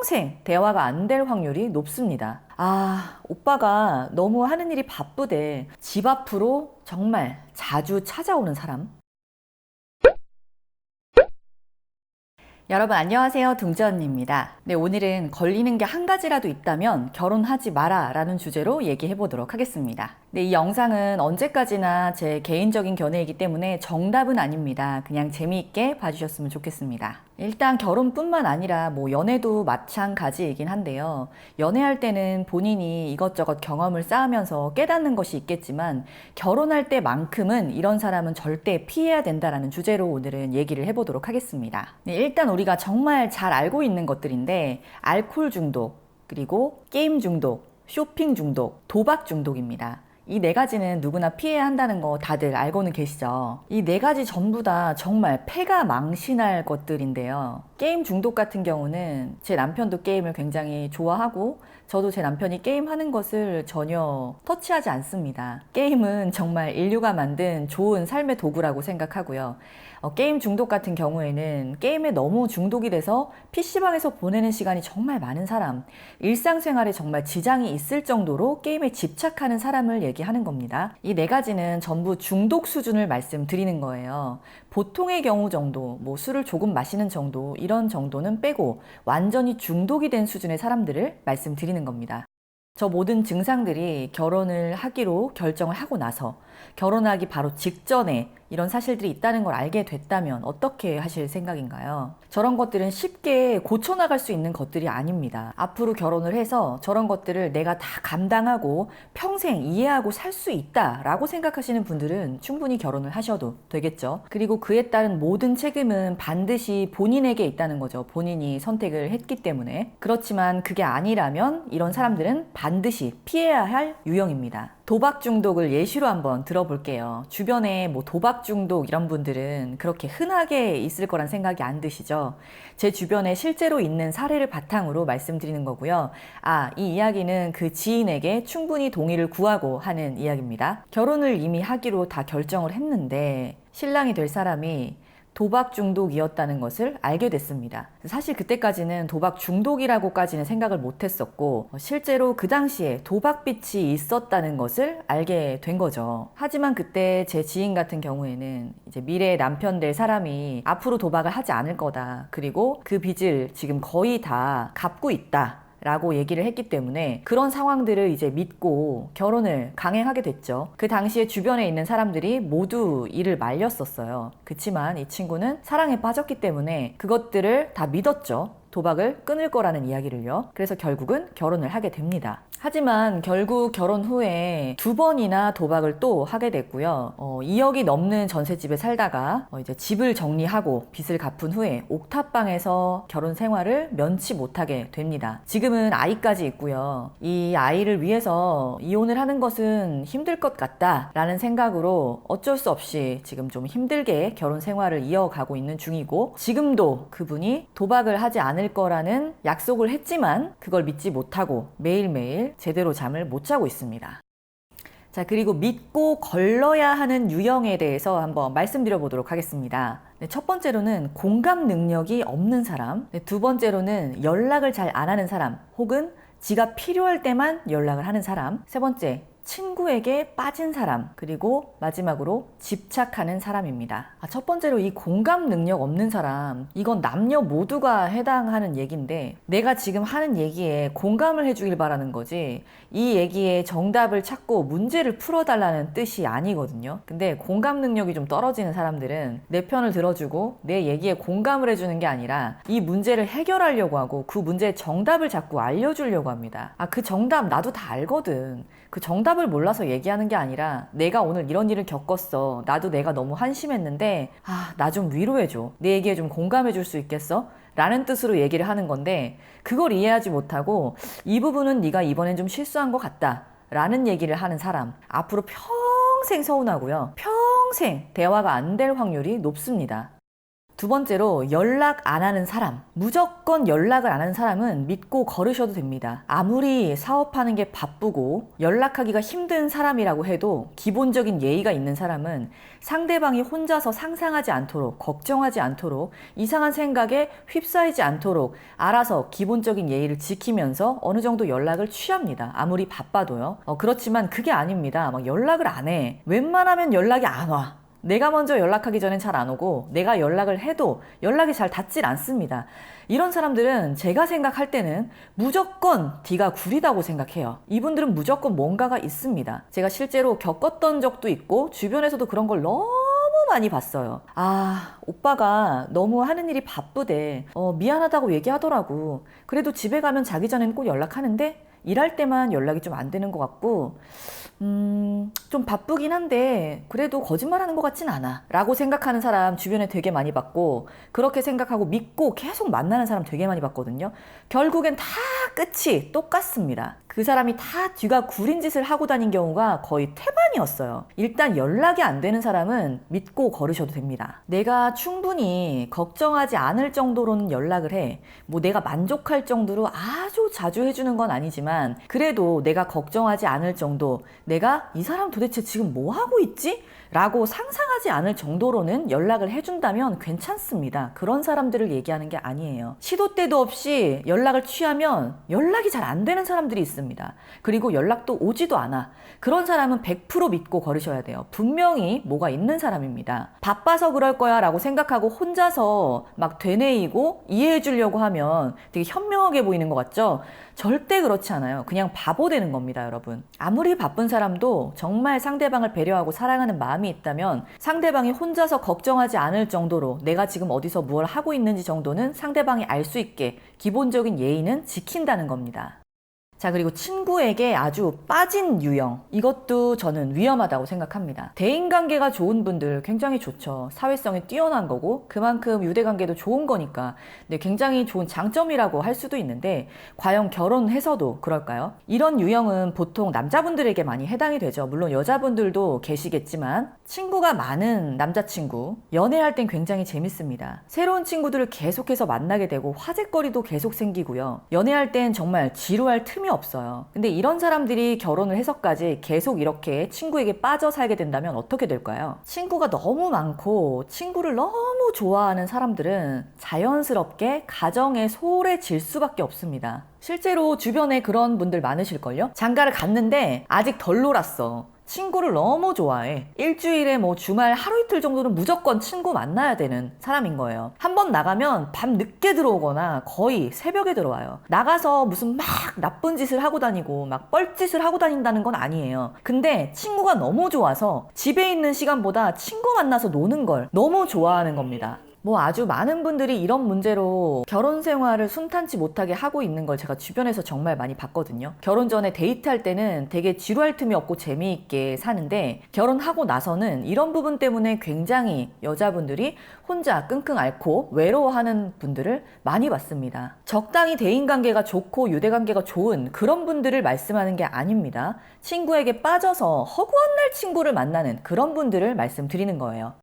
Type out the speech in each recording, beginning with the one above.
평생 대화가 안 될 확률이 높습니다. 아, 오빠가 너무 하는 일이 바쁘대. 집 앞으로 정말 자주 찾아오는 사람? 여러분 안녕하세요. 둥지 언니입니다. 네, 오늘은 걸리는 게 한 가지라도 있다면 결혼하지 마라 라는 주제로 얘기해 보도록 하겠습니다. 네, 이 영상은 언제까지나 제 개인적인 견해이기 때문에 정답은 아닙니다. 그냥 재미있게 봐주셨으면 좋겠습니다. 일단 결혼뿐만 아니라 뭐 연애도 마찬가지이긴 한데요. 연애할 때는 본인이 이것저것 경험을 쌓으면서 깨닫는 것이 있겠지만 결혼할 때만큼은 이런 사람은 절대 피해야 된다라는 주제로 오늘은 얘기를 해보도록 하겠습니다. 네, 일단 우리가 정말 잘 알고 있는 것들인데 알코올 중독, 그리고 게임 중독, 쇼핑 중독, 도박 중독입니다. 이 네 가지는 누구나 피해야 한다는 거 다들 알고는 계시죠? 이 네 가지 전부 다 정말 패가 망신할 것들인데요. 게임 중독 같은 경우는 제 남편도 게임을 굉장히 좋아하고 저도 제 남편이 게임하는 것을 전혀 터치하지 않습니다. 게임은 정말 인류가 만든 좋은 삶의 도구라고 생각하고요. 게임 중독 같은 경우에는 게임에 너무 중독이 돼서 PC방에서 보내는 시간이 정말 많은 사람, 일상생활에 정말 지장이 있을 정도로 게임에 집착하는 사람을 얘기하는 겁니다. 이 네 가지는 전부 중독 수준을 말씀드리는 거예요. 보통의 경우 정도, 뭐 술을 조금 마시는 정도, 이런 정도는 빼고 완전히 중독이 된 수준의 사람들을 말씀드리는 겁니다. 저 모든 증상들이 결혼을 하기로 결정을 하고 나서 결혼하기 바로 직전에 이런 사실들이 있다는 걸 알게 됐다면 어떻게 하실 생각인가요? 저런 것들은 쉽게 고쳐나갈 수 있는 것들이 아닙니다. 앞으로 결혼을 해서 저런 것들을 내가 다 감당하고 평생 이해하고 살 수 있다라고 생각하시는 분들은 충분히 결혼을 하셔도 되겠죠. 그리고 그에 따른 모든 책임은 반드시 본인에게 있다는 거죠. 본인이 선택을 했기 때문에. 그렇지만 그게 아니라면 이런 사람들은 반드시 피해야 할 유형입니다. 도박 중독을 예시로 한번 들어볼게요. 주변에 뭐 도박 중독 이런 분들은 그렇게 흔하게 있을 거란 생각이 안 드시죠? 제 주변에 실제로 있는 사례를 바탕으로 말씀드리는 거고요. 아, 이 이야기는 그 지인에게 충분히 동의를 구하고 하는 이야기입니다. 결혼을 이미 하기로 다 결정을 했는데 신랑이 될 사람이 도박 중독이었다는 것을 알게 됐습니다. 사실 그때까지는 도박 중독이라고까지는 생각을 못했었고 실제로 그 당시에 도박빚이 있었다는 것을 알게 된 거죠. 하지만 그때 제 지인 같은 경우에는 이제 미래의 남편 될 사람이 앞으로 도박을 하지 않을 거다. 그리고 그 빚을 지금 거의 다 갚고 있다. 라고 얘기를 했기 때문에 그런 상황들을 이제 믿고 결혼을 강행하게 됐죠. 그 당시에 주변에 있는 사람들이 모두 이를 말렸었어요. 그치만 이 친구는 사랑에 빠졌기 때문에 그것들을 다 믿었죠. 도박을 끊을 거라는 이야기를요. 그래서 결국은 결혼을 하게 됩니다. 하지만 결국 결혼 후에 2번이나 도박을 또 하게 됐고요. 2억이 넘는 전셋집에 살다가 이제 집을 정리하고 빚을 갚은 후에 옥탑방에서 결혼 생활을 면치 못하게 됩니다. 지금은 아이까지 있고요. 이 아이를 위해서 이혼을 하는 것은 힘들 것 같다라는 생각으로 어쩔 수 없이 지금 좀 힘들게 결혼 생활을 이어가고 있는 중이고 지금도 그분이 도박을 하지 않을 거라는 약속을 했지만 그걸 믿지 못하고 매일매일 제대로 잠을 못 자고 있습니다. 자, 그리고 믿고 걸러야 하는 유형에 대해서 한번 말씀드려 보도록 하겠습니다. 네, 첫 번째로는 공감 능력이 없는 사람, 네, 두 번째로는 연락을 잘 안 하는 사람, 혹은 지가 필요할 때만 연락을 하는 사람, 세 번째, 친구에게 빠진 사람, 그리고 마지막으로 집착하는 사람입니다. 첫 번째로 이 공감 능력 없는 사람, 이건 남녀 모두가 해당하는 얘기인데 내가 지금 하는 얘기에 공감을 해주길 바라는 거지 이 얘기에 정답을 찾고 문제를 풀어달라는 뜻이 아니거든요. 근데 공감 능력이 좀 떨어지는 사람들은 내 편을 들어주고 내 얘기에 공감을 해주는 게 아니라 이 문제를 해결하려고 하고 그 문제의 정답을 자꾸 알려주려고 합니다. 그 정답 나도 다 알거든. 그 정답을 몰라서 얘기하는 게 아니라 내가 오늘 이런 일을 겪었어. 나도 내가 너무 한심했는데 나 좀 위로해줘. 내 얘기에 좀 공감해줄 수 있겠어? 라는 뜻으로 얘기를 하는 건데 그걸 이해하지 못하고 이 부분은 네가 이번엔 좀 실수한 것 같다. 라는 얘기를 하는 사람 앞으로 평생 서운하고요. 평생 대화가 안 될 확률이 높습니다. 두 번째로 연락 안 하는 사람. 무조건 연락을 안 하는 사람은 믿고 걸으셔도 됩니다. 아무리 사업하는 게 바쁘고 연락하기가 힘든 사람이라고 해도 기본적인 예의가 있는 사람은 상대방이 혼자서 상상하지 않도록, 걱정하지 않도록, 이상한 생각에 휩싸이지 않도록 알아서 기본적인 예의를 지키면서 어느 정도 연락을 취합니다. 아무리 바빠도요. 그렇지만 그게 아닙니다. 막 연락을 안 해. 웬만하면 연락이 안 와. 내가 먼저 연락하기 전엔 잘 안 오고 내가 연락을 해도 연락이 잘 닿질 않습니다. 이런 사람들은 제가 생각할 때는 무조건 D가 구리다고 생각해요. 이분들은 무조건 뭔가가 있습니다. 제가 실제로 겪었던 적도 있고 주변에서도 그런 걸 너무 많이 봤어요. 아, 오빠가 너무 하는 일이 바쁘대. 미안하다고 얘기하더라고. 그래도 집에 가면 자기 전에는 꼭 연락하는데 일할 때만 연락이 좀 안 되는 것 같고 좀 바쁘긴 한데 그래도 거짓말하는 것 같진 않아 라고 생각하는 사람 주변에 되게 많이 봤고, 그렇게 생각하고 믿고 계속 만나는 사람 되게 많이 봤거든요. 결국엔 다 끝이 똑같습니다. 그 사람이 다 뒤가 구린 짓을 하고 다닌 경우가 거의 태반이었어요. 일단 연락이 안 되는 사람은 믿고 걸으셔도 됩니다. 내가 충분히 걱정하지 않을 정도로는 연락을 해. 뭐 내가 만족할 정도로 아주 자주 해주는 건 아니지만 그래도 내가 걱정하지 않을 정도, 내가 이 사람 도대체 지금 뭐 하고 있지? 라고 상상하지 않을 정도로는 연락을 해준다면 괜찮습니다. 그런 사람들을 얘기하는 게 아니에요. 시도 때도 없이 연락을 취하면 연락이 잘 안 되는 사람들이 있습니다. 그리고 연락도 오지도 않아. 그런 사람은 100% 믿고 걸으셔야 돼요. 분명히 뭐가 있는 사람입니다. 바빠서 그럴 거야 라고 생각하고 혼자서 막 되뇌이고 이해해 주려고 하면 되게 현명하게 보이는 것 같죠? 절대 그렇지 않아요. 그냥 바보 되는 겁니다, 여러분. 아무리 바쁜 사람도 정말 상대방을 배려하고 사랑하는 마음이 있다면 상대방이 혼자서 걱정하지 않을 정도로 내가 지금 어디서 무엇을 하고 있는지 정도는 상대방이 알 수 있게 기본적인 예의는 지킨다는 겁니다. 자, 그리고 친구에게 아주 빠진 유형. 이것도 저는 위험하다고 생각합니다. 대인관계가 좋은 분들 굉장히 좋죠. 사회성이 뛰어난 거고 그만큼 유대관계도 좋은 거니까 굉장히 좋은 장점이라고 할 수도 있는데 과연 결혼해서도 그럴까요? 이런 유형은 보통 남자분들에게 많이 해당이 되죠. 물론 여자분들도 계시겠지만 친구가 많은 남자친구, 연애할 땐 굉장히 재밌습니다. 새로운 친구들을 계속해서 만나게 되고 화제거리도 계속 생기고요. 연애할 땐 정말 지루할 틈이 없어요. 근데 이런 사람들이 결혼을 해서까지 계속 이렇게 친구에게 빠져 살게 된다면 어떻게 될까요? 친구가 너무 많고 친구를 너무 좋아하는 사람들은 자연스럽게 가정에 소홀해질 수밖에 없습니다. 실제로 주변에 그런 분들 많으실걸요? 장가를 갔는데 아직 덜 놀았어. 친구를 너무 좋아해. 일주일에 뭐 주말 하루 이틀 정도는 무조건 친구 만나야 되는 사람인 거예요. 한번 나가면 밤 늦게 들어오거나 거의 새벽에 들어와요. 나가서 무슨 막 나쁜 짓을 하고 다니고 막 뻘짓을 하고 다닌다는 건 아니에요. 근데 친구가 너무 좋아서 집에 있는 시간보다 친구 만나서 노는 걸 너무 좋아하는 겁니다. 뭐 아주 많은 분들이 이런 문제로 결혼 생활을 순탄치 못하게 하고 있는 걸 제가 주변에서 정말 많이 봤거든요. 결혼 전에 데이트할 때는 되게 지루할 틈이 없고 재미있게 사는데 결혼하고 나서는 이런 부분 때문에 굉장히 여자분들이 혼자 끙끙 앓고 외로워하는 분들을 많이 봤습니다. 적당히 대인관계가 좋고 유대관계가 좋은 그런 분들을 말씀하는 게 아닙니다. 친구에게 빠져서 허구한 날 친구를 만나는 그런 분들을 말씀드리는 거예요.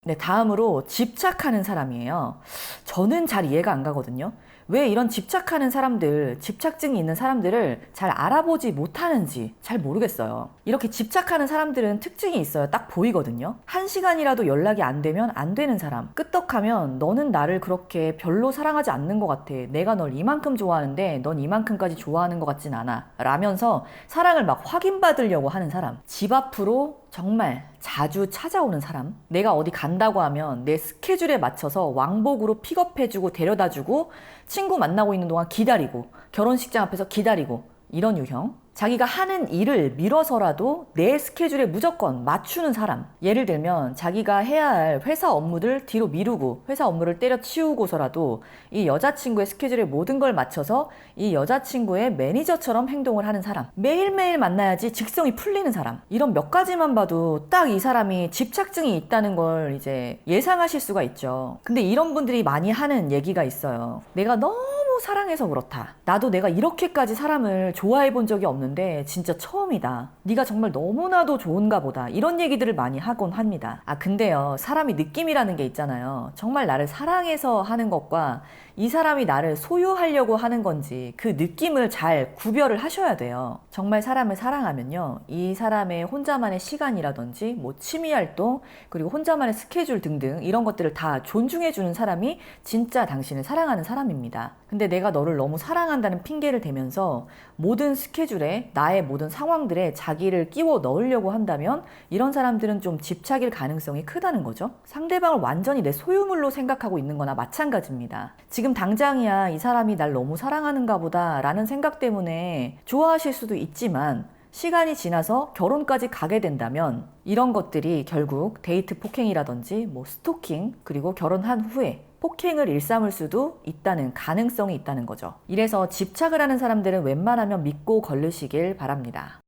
네, 다음으로 집착하는 사람이에요. 저는 잘 이해가 안 가거든요. 왜 이런 집착하는 사람들, 집착증이 있는 사람들을 잘 알아보지 못하는지 잘 모르겠어요. 이렇게 집착하는 사람들은 특징이 있어요. 딱 보이거든요. 1시간이라도 연락이 안 되면 안 되는 사람. 끄떡하면 너는 나를 그렇게 별로 사랑하지 않는 것 같아. 내가 널 이만큼 좋아하는데 넌 이만큼까지 좋아하는 것 같진 않아. 라면서 사랑을 막 확인받으려고 하는 사람. 집 앞으로 정말 자주 찾아오는 사람. 내가 어디 간다고 하면 내 스케줄에 맞춰서 왕복으로 픽업해주고 데려다주고 친구 만나고 있는 동안 기다리고 결혼식장 앞에서 기다리고 이런 유형. 자기가 하는 일을 미뤄서라도 내 스케줄에 무조건 맞추는 사람. 예를 들면 자기가 해야 할 회사 업무들 뒤로 미루고 회사 업무를 때려치우고서라도 이 여자친구의 스케줄에 모든 걸 맞춰서 이 여자친구의 매니저처럼 행동을 하는 사람. 매일매일 만나야지 직성이 풀리는 사람. 이런 몇 가지만 봐도 딱 이 사람이 집착증이 있다는 걸 이제 예상하실 수가 있죠. 근데 이런 분들이 많이 하는 얘기가 있어요. 내가 너무 너무 사랑해서 그렇다. 나도 내가 이렇게까지 사람을 좋아해 본 적이 없는데 진짜 처음이다. 네가 정말 너무나도 좋은가 보다. 이런 얘기들을 많이 하곤 합니다. 근데요, 사람이 느낌이라는 게 있잖아요. 정말 나를 사랑해서 하는 것과 이 사람이 나를 소유하려고 하는 건지 그 느낌을 잘 구별을 하셔야 돼요. 정말 사람을 사랑하면요, 이 사람의 혼자만의 시간이라든지 뭐 취미활동, 그리고 혼자만의 스케줄 등등 이런 것들을 다 존중해주는 사람이 진짜 당신을 사랑하는 사람입니다. 근데 내가 너를 너무 사랑한다는 핑계를 대면서 모든 스케줄에, 나의 모든 상황들에 자기를 끼워 넣으려고 한다면 이런 사람들은 좀 집착일 가능성이 크다는 거죠. 상대방을 완전히 내 소유물로 생각하고 있는 거나 마찬가지입니다. 지금 당장이야 이 사람이 날 너무 사랑하는가 보다 라는 생각 때문에 좋아하실 수도 있지만, 시간이 지나서 결혼까지 가게 된다면 이런 것들이 결국 데이트 폭행이라든지 뭐 스토킹, 그리고 결혼한 후에 폭행을 일삼을 수도 있다는 가능성이 있다는 거죠. 이래서 집착을 하는 사람들은 웬만하면 믿고 걸르시길 바랍니다.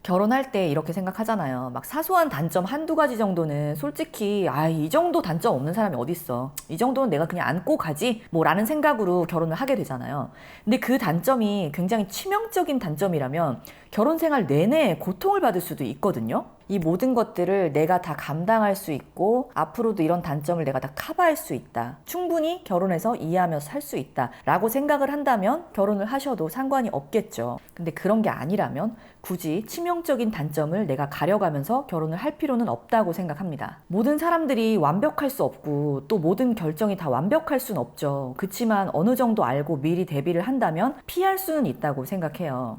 결혼할 때 이렇게 생각하잖아요. 막 사소한 단점 한두 가지 정도는 솔직히 이 정도 단점 없는 사람이 어딨어. 이 정도는 내가 그냥 안고 가지 뭐 라는 생각으로 결혼을 하게 되잖아요. 근데 그 단점이 굉장히 치명적인 단점이라면 결혼 생활 내내 고통을 받을 수도 있거든요. 이 모든 것들을 내가 다 감당할 수 있고 앞으로도 이런 단점을 내가 다 커버할 수 있다. 충분히 결혼해서 이해하면서 살 수 있다 라고 생각을 한다면 결혼을 하셔도 상관이 없겠죠. 근데 그런 게 아니라면 굳이 치명적인 단점을 내가 가려가면서 결혼을 할 필요는 없다고 생각합니다. 모든 사람들이 완벽할 수 없고 또 모든 결정이 다 완벽할 수는 없죠. 그치만 어느 정도 알고 미리 대비를 한다면 피할 수는 있다고 생각해요.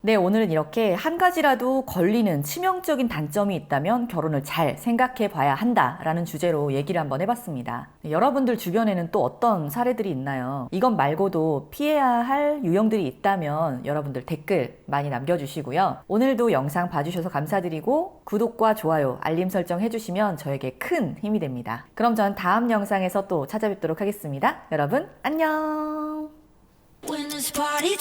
네, 오늘은 이렇게 한 가지라도 걸리는 치명적인 단점이 있다면 결혼을 잘 생각해 봐야 한다라는 주제로 얘기를 한번 해봤습니다. 네, 여러분들 주변에는 또 어떤 사례들이 있나요? 이것 말고도 피해야 할 유형들이 있다면 여러분들 댓글 많이 남겨주시고요. 오늘도 영상 봐주셔서 감사드리고 구독과 좋아요, 알림 설정 해주시면 저에게 큰 힘이 됩니다. 그럼 전 다음 영상에서 또 찾아뵙도록 하겠습니다. 여러분 안녕! When this party